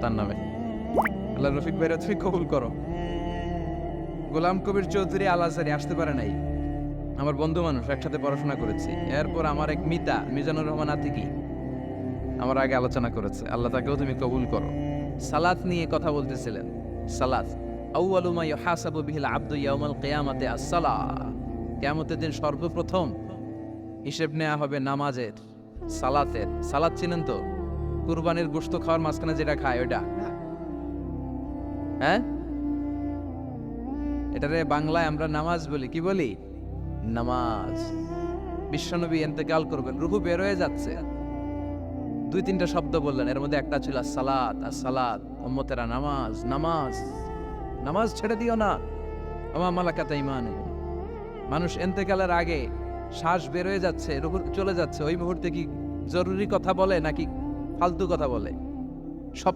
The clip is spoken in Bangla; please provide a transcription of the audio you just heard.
তার নামে। আল্লাহ রফিক ভাইরা তুমি কবুল করো। গোলাম কবির চৌধুরী আল আজহারি আসতে পারে নাই, আমার বন্ধু মানুষ, একসাথে পড়াশোনা করেছি। এরপর আমার এক মিতা মিজানুর রহমান আতিকি আমার আগে আলোচনা করেছে, আল্লাহ তাকেও তুমি কবুল করো। সালাত নিয়ে কথা বলতেছিলেন। সালাত আউয়ালু মা ইউহাসাবু বিহিল আবদু ইয়াউমাল কিয়ামাতি আস-সালাহ। কিয়ামতের দিন সর্বপ্রথম হিসেব নেওয়া হবে নামাজের, সালাতের। সালাত চিনেন তো? কুরবানির গোশত খাওয়ার মাঝখানে যেটা খায় ওইটা, হ্যাঁ? এটারে বাংলায় আমরা নামাজ বলি। কি বলি? নামাজ। বিশ্বনবী ইন্তেকাল করবেন, রূহ বের হয়ে যাচ্ছে, 2-3টা শব্দ বললেন, এর মধ্যে একটা ছিল সালাত। আর সালাত উম্মতেরা নামাজ, নামাজ, নামাজ ছেড়ে দিও না। ওমা মালাকাত আইমানুকুম। মানুষ ইন্তেকালের আগে শ্বাস বের হয়ে যাচ্ছে, রূহ চলে যাচ্ছে, ওই মুহূর্তে কি জরুরি কথা বলে নাকি ফালতু কথা বলে? সব